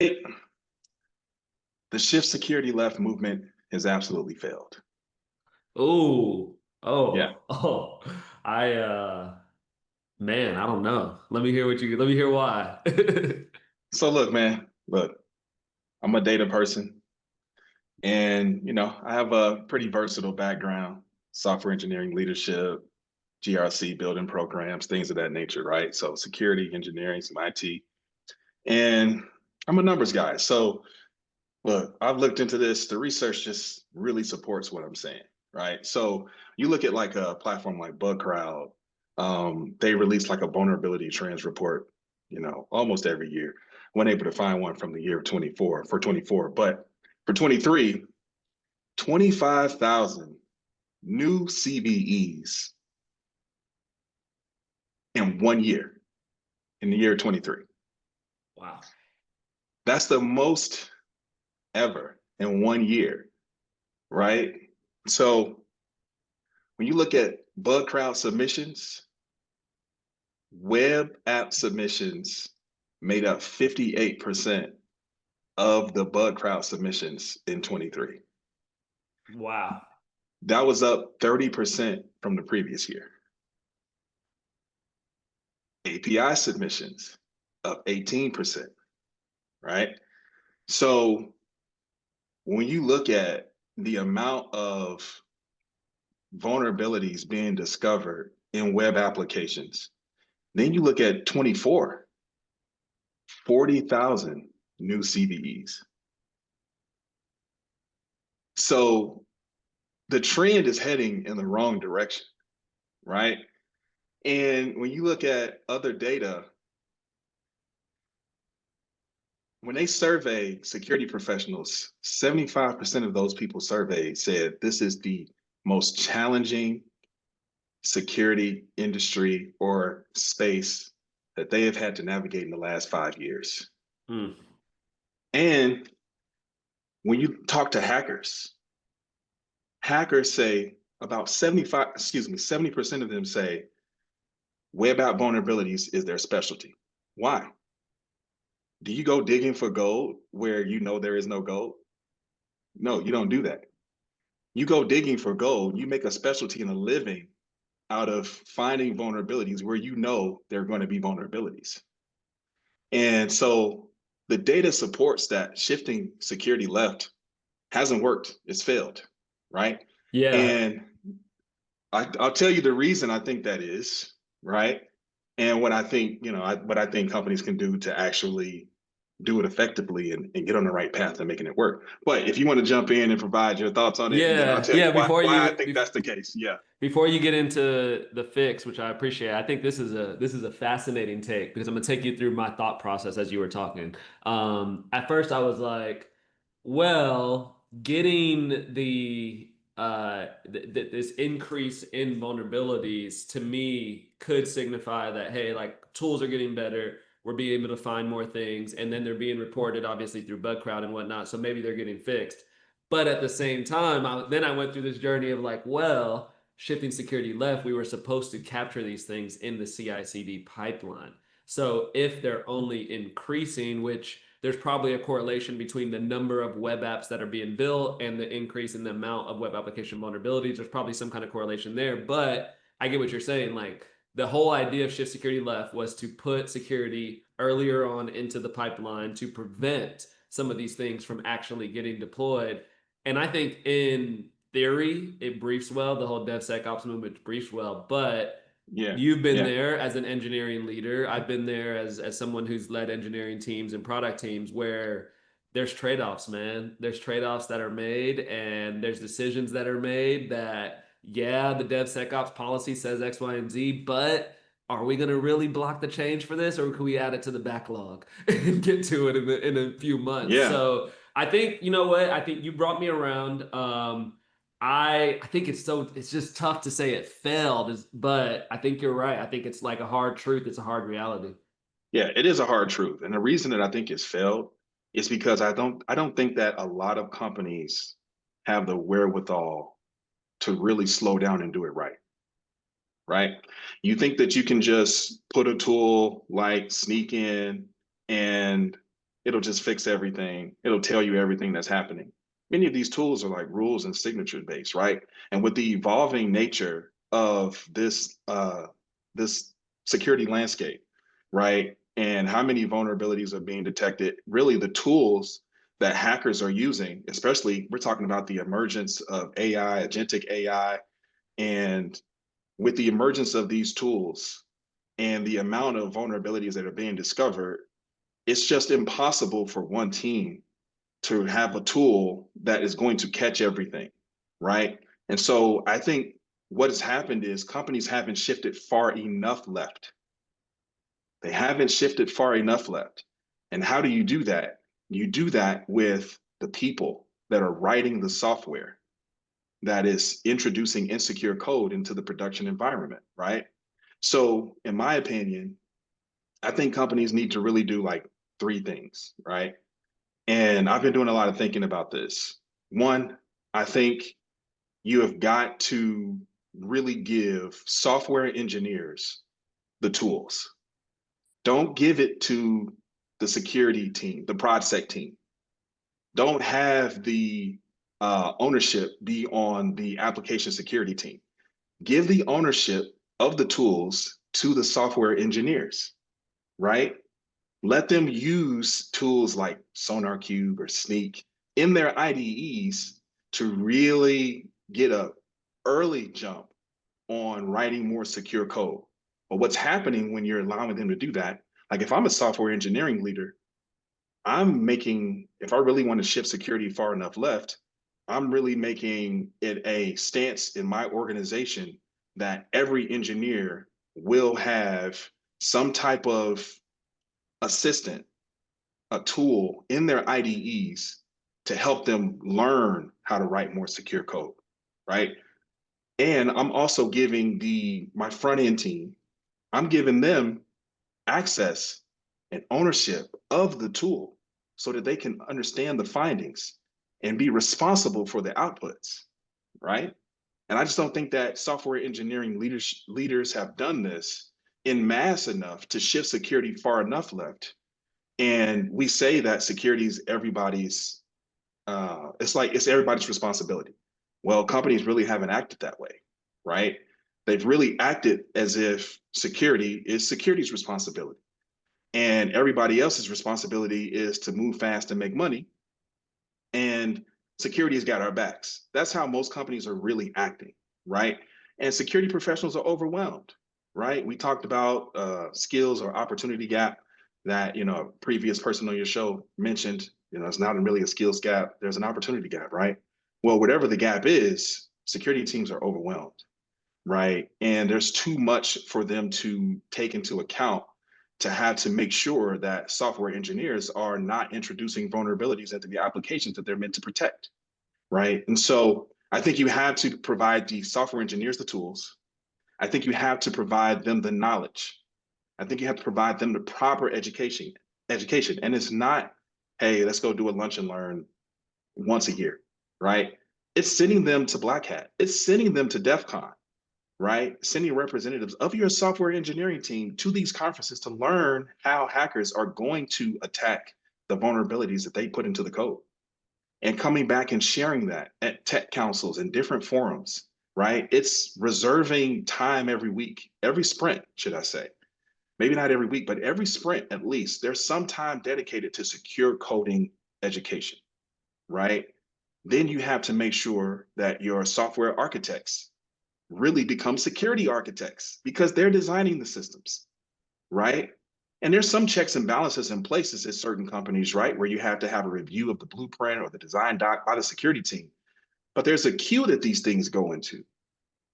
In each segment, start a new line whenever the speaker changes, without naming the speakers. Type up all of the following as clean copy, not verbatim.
The shift security left movement has absolutely failed.
Oh,
Yeah.
oh. I Man, I don't know. Let me hear why.
So look, man, look, I'm a data person and I have a pretty versatile background, software engineering leadership, GRC building programs, things of that nature, right? So security, engineering, some IT. And I'm a numbers guy. So look, I've looked into this. The research just really supports what I'm saying, right? So you look at like a platform like BugCrowd, they release like a vulnerability trends report, almost every year. Wasn't able to find one from the year of 24 for 24, but for 23, 25,000 new CVEs in 1 year, in the year 23.
Wow.
That's the most ever in 1 year, right? So when you look at bug crowd submissions, web app submissions made up 58% of the bug crowd submissions in 23.
Wow.
That was up 30% from the previous year. API submissions up 18%, right? So when you look at the amount of vulnerabilities being discovered in web applications, then you look at 24, 40,000 new CVEs. So the trend is heading in the wrong direction, right? And when you look at other data, when they survey security professionals, 75% of those people surveyed said this is the most challenging security industry or space that they have had to navigate in the last 5 years.
Hmm.
And when you talk to hackers, hackers say about 70% of them say web app vulnerabilities is their specialty. Why? Do you go digging for gold where you know there is no gold? No, you don't do that. You go digging for gold, you make a specialty and a living out of finding vulnerabilities where you know there are going to be vulnerabilities. And so the data supports that shifting security left hasn't worked. It's failed, right?
Yeah.
And I'll tell you the reason I think that is, right? And what I think, what I think companies can do to actually do it effectively and get on the right path and making it work. But if you want to jump in and provide your thoughts on it, and then I'll
Yeah.
tell
Yeah.
you why I think that's the case. Yeah.
Before you get into the fix, which I appreciate, I think this is a fascinating take because I'm gonna take you through my thought process as you were talking. At first, I was like, well, getting this increase in vulnerabilities to me could signify that hey, like tools are getting better, we're being able to find more things, and then they're being reported obviously through bug crowd and whatnot, so maybe they're getting fixed. But at the same time, then I went through this journey of like, well, shifting security left, we were supposed to capture these things in the CI/CD pipeline. So if they're only increasing, which there's probably a correlation between the number of web apps that are being built and the increase in the amount of web application vulnerabilities. There's probably some kind of correlation there, but I get what you're saying. Like the whole idea of shift security left was to put security earlier on into the pipeline to prevent some of these things from actually getting deployed. And I think in theory, it briefs well. The whole DevSecOps movement briefs well, but
Yeah.
you've been
Yeah.
there as an engineering leader. I've been there as someone who's led engineering teams and product teams where there's trade-offs, man. There's trade-offs that are made and there's decisions that are made that, yeah, the DevSecOps policy says X, Y, and Z, but are we going to really block the change for this or can we add it to the backlog and get to it in a few months?
Yeah.
So I think, you know what? I think you brought me around. I think it's just tough to say it failed, but I think you're right. I think it's like a hard truth. It's a hard reality.
Yeah. It is a hard truth. And the reason that I think it's failed is because I don't think that a lot of companies have the wherewithal to really slow down and do it right. Right? You think that you can just put a tool like Sneak In and it'll just fix everything. It'll tell you everything that's happening. Many of these tools are like rules and signature based, right? And with the evolving nature of this security landscape, right? And how many vulnerabilities are being detected, really the tools that hackers are using, especially we're talking about the emergence of AI, agentic AI, and with the emergence of these tools and the amount of vulnerabilities that are being discovered, it's just impossible for one team to have a tool that is going to catch everything, right? And so I think what has happened is companies haven't shifted far enough left. They haven't shifted far enough left. And how do you do that? You do that with the people that are writing the software that is introducing insecure code into the production environment, right? So, in my opinion, I think companies need to really do like three things, right? And I've been doing a lot of thinking about this. One, I think you have got to really give software engineers the tools. Don't give it to the security team, the ProdSec team. Don't have the ownership be on the application security team. Give the ownership of the tools to the software engineers, right? Let them use tools like SonarQube or Sneak in their IDEs to really get a early jump on writing more secure code. But what's happening when you're allowing them to do that, like if I'm a software engineering leader, I'm making, if I really want to shift security far enough left, I'm really making it a stance in my organization that every engineer will have some type of assistant, a tool in their IDEs to help them learn how to write more secure code, right? And I'm also giving my front end team, I'm giving them access and ownership of the tool so that they can understand the findings and be responsible for the outputs, right? And I just don't think that software engineering leaders have done this in mass enough to shift security far enough left. And we say that security is everybody's, it's like it's everybody's responsibility. Well, companies really haven't acted that way, right? They've really acted as if security is security's responsibility. And everybody else's responsibility is to move fast and make money. And security's got our backs. That's how most companies are really acting, right? And security professionals are overwhelmed, right? We talked about skills or opportunity gap that, a previous person on your show mentioned. It's not really a skills gap. There's an opportunity gap, right? Well, whatever the gap is, security teams are overwhelmed, right? And there's too much for them to take into account to have to make sure that software engineers are not introducing vulnerabilities into the applications that they're meant to protect, right? And so I think you have to provide the software engineers the tools. I think you have to provide them the knowledge. I think you have to provide them the proper education. And it's not, hey, let's go do a lunch and learn once a year, right? It's sending them to Black Hat. It's sending them to DEF CON, right? Sending representatives of your software engineering team to these conferences to learn how hackers are going to attack the vulnerabilities that they put into the code. And coming back and sharing that at tech councils and different forums, right? It's reserving time every week, every sprint, should I say. Maybe not every week, but every sprint at least, there's some time dedicated to secure coding education, right? Then you have to make sure that your software architects really become security architects because they're designing the systems, right? And there's some checks and balances in places at certain companies, right? Where you have to have a review of the blueprint or the design doc by the security team. But there's a queue that these things go into.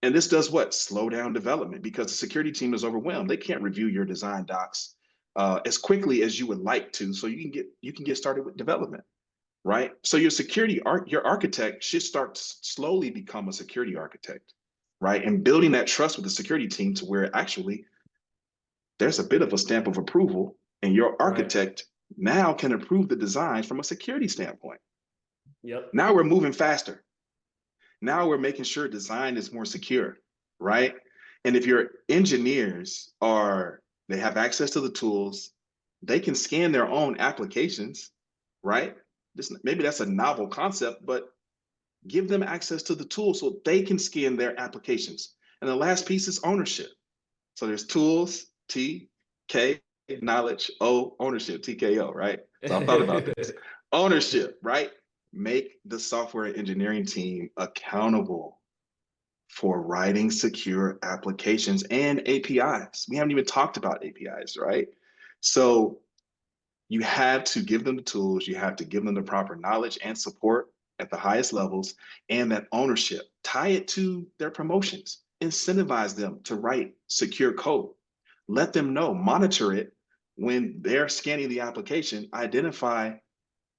And this does what? Slow down development because the security team is overwhelmed. They can't review your design docs as quickly as you would like to, so you can get started with development, right? So your architect should start to slowly become a security architect, right? And building that trust with the security team to where actually there's a bit of a stamp of approval and your
Right.
architect now can approve the design from a security standpoint.
Yep.
Now we're moving faster. Now we're making sure design is more secure, right? And if your engineers they have access to the tools, they can scan their own applications, right? Maybe that's a novel concept, but give them access to the tool so they can scan their applications. And the last piece is ownership. So there's tools, T, K, knowledge, O, ownership, TKO, right? So I thought about this. Ownership, right? Make the software engineering team accountable for writing secure applications and APIs. We haven't even talked about APIs, right? So you have to give them the tools, you have to give them the proper knowledge and support at the highest levels, and that ownership. Tie it to their promotions, incentivize them to write secure code. Let them know, monitor it when they're scanning the application, identify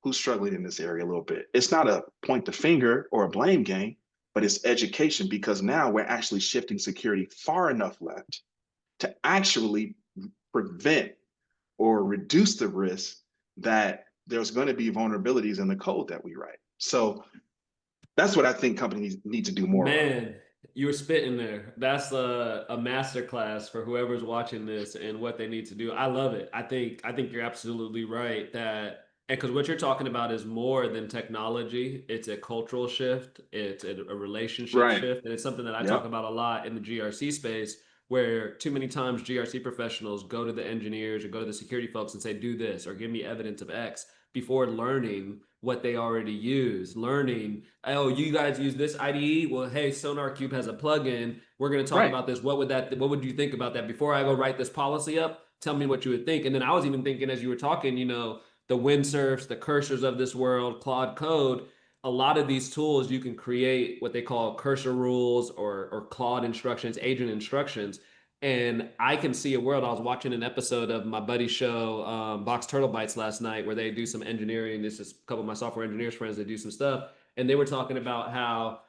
who's struggling in this area a little bit. It's not a point the finger or a blame game, but it's education, because now we're actually shifting security far enough left to actually prevent or reduce the risk that there's going to be vulnerabilities in the code that we write. So that's what I think companies need to do more of.
Man, you were spitting there. That's a master class for whoever's watching this and what they need to do. I love it. I think you're absolutely right that, and because what you're talking about is more than technology. It's a cultural shift. It's a relationship
Right.
shift, and it's something that I talk
Yep.
about a lot in the GRC space, where too many times GRC professionals go to the engineers or go to the security folks and say, "Do this," or "Give me evidence of X," before learning what they already use, learning, oh, you guys use this IDE? Well, hey, SonarQube has a plugin. We're going to talk
Right.
about this. What would you think about that? Before I go write this policy up, tell me what you would think. And then I was even thinking as you were talking, the windsurfs, the cursors of this world, Claude Code, a lot of these tools you can create what they call cursor rules or Claude instructions, agent instructions. And I can see a world. I was watching an episode of my buddy's show, Box Turtle Bites, last night, where they do some engineering. This is a couple of my software engineers friends that do some stuff, and they were talking about how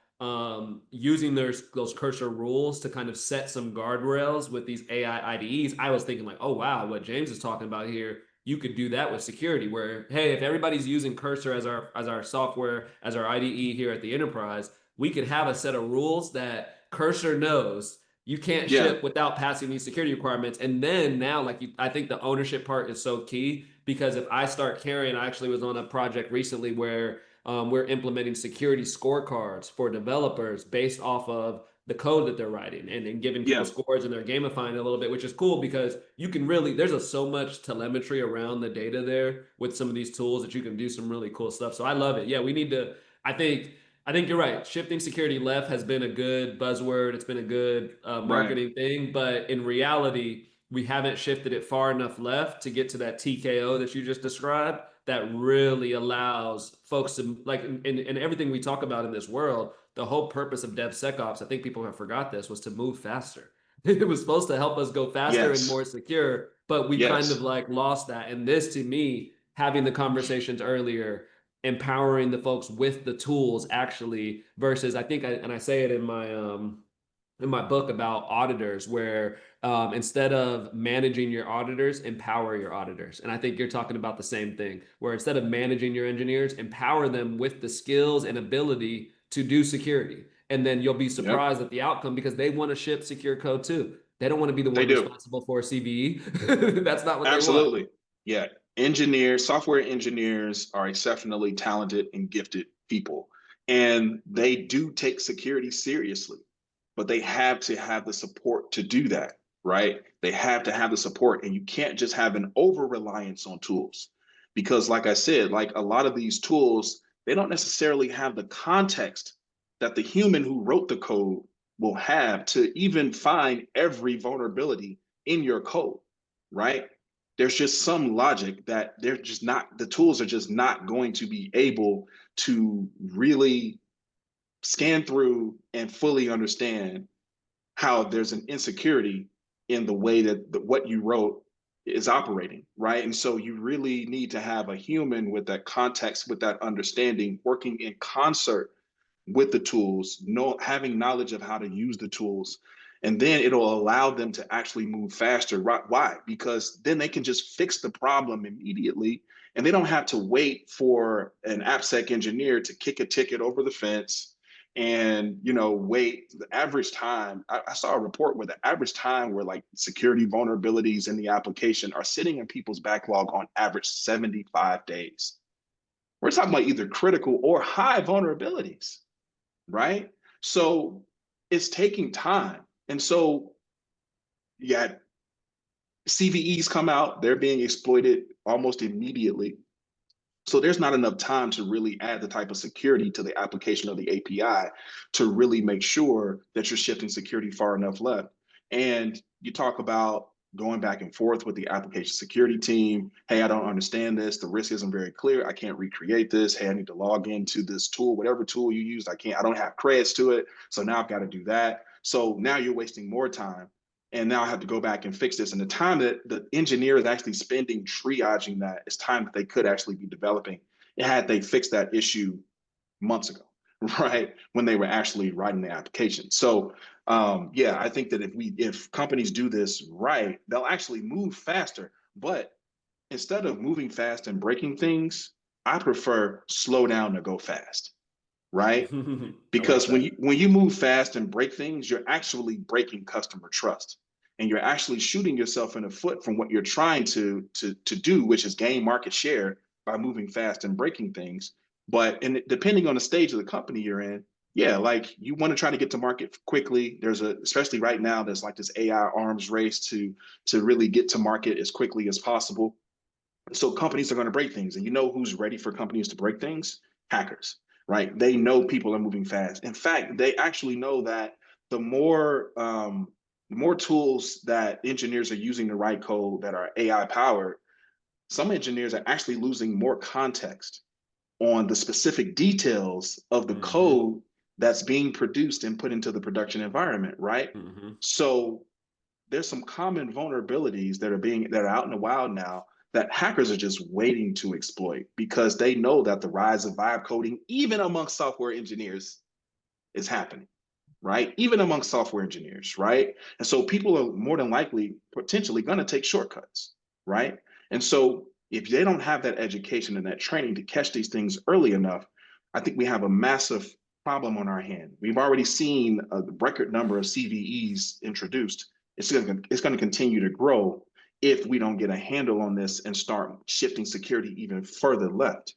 using those cursor rules to kind of set some guardrails with these AI IDEs. I was thinking like, oh wow, what James is talking about here, you could do that with security. Where hey, if everybody's using cursor as our software as our IDE here at the enterprise, we could have a set of rules that cursor knows you can't
Yeah.
ship without passing these security requirements. And then now, I think the ownership part is so key, because if I start carrying, I actually was on a project recently where we're implementing security scorecards for developers based off of the code that they're writing, and giving people
Yeah.
scores, and they're gamifying it a little bit, which is cool because you can really, so much telemetry around the data there with some of these tools that you can do some really cool stuff. So I love it. Yeah, we need to, I think, I think you're right. Shifting security left has been a good buzzword. It's been a good
Right.
marketing thing, but in reality, we haven't shifted it far enough left to get to that TKO that you just described. That really allows folks to, like, in everything we talk about in this world. The whole purpose of DevSecOps, I think people have forgot this, was to move faster. It was supposed to help us go faster and
Yes.
more secure, but we kind of
Yes.
like lost that. And this, to me, having the conversations earlier, empowering the folks with the tools actually, versus, I think and I say it in my book about auditors, where instead of managing your auditors, empower your auditors. And I think you're talking about the same thing, where instead of managing your engineers, empower them with the skills and ability to do security. And then you'll be
Yep.
surprised at the outcome, because they want to ship secure code too. They don't want to be the
They
one
do.
responsible for CVE. That's not what they want.
Absolutely. Yeah. Engineers, software engineers are exceptionally talented and gifted people. And they do take security seriously, but they have to have the support to do that, right? They have to have the support, and you can't just have an over reliance on tools. Because, like I said, like a lot of these tools, they don't necessarily have the context that the human who wrote the code will have to even find every vulnerability in your code, right? There's just some logic that they're just not, the tools are just not going to be able to really scan through and fully understand how there's an insecurity in the way that what you wrote is operating, right? And so you really need to have a human with that context, with that understanding, working in concert with the tools, having knowledge of how to use the tools, and then it'll allow them to actually move faster. Right? Why? Because then they can just fix the problem immediately, and they don't have to wait for an AppSec engineer to kick a ticket over the fence, and wait. The average time, I saw a report where the average time where like security vulnerabilities in the application are sitting in people's backlog on average 75 days. We're talking about either critical or high vulnerabilities, right? So it's taking time. And so yeah, CVEs come out, they're being exploited almost immediately. So there's not enough time to really add the type of security to the application of the API to really make sure that you're shifting security far enough left. And you talk about going back and forth with the application security team. Hey, I don't understand this. The risk isn't very clear. I can't recreate this. Hey, I need to log into this tool, whatever tool you used. I don't have credits to it. So now I've got to do that. So now you're wasting more time, and now I have to go back and fix this. And the time that the engineer is actually spending triaging that is time that they could actually be developing had they fixed that issue months ago, right? When they were actually writing the application. So yeah, I think that if companies do this right, they'll actually move faster. But instead of moving fast and breaking things, I prefer slow down to go fast, right?
I like
Because when
that.
you move fast and break things, you're actually breaking customer trust, and you're actually shooting yourself in the foot from what you're trying to do, which is gain market share by moving fast and breaking things. But depending on the stage of the company you're in, yeah, like you want to try to get to market quickly. Especially right now, there's like this AI arms race to really get to market as quickly as possible. So companies are going to break things, and you know who's ready for companies to break things? Hackers, right? They know people are moving fast. In fact, they actually know that the more tools that engineers are using to write code that are AI powered, some engineers are actually losing more context on the specific details of the
Mm-hmm.
code that's being produced and put into the production environment, right?
Mm-hmm.
So there's some common vulnerabilities that are out in the wild now that hackers are just waiting to exploit because they know that the rise of vibe coding, even among software engineers, is happening, right? Even among software engineers, right? And so people are more than likely potentially going to take shortcuts, right? And so if they don't have that education and that training to catch these things early enough, I think we have a massive problem on our hand. We've already seen a record number of CVEs introduced. It's going to continue to grow if we don't get a handle on this and start shifting security even further left.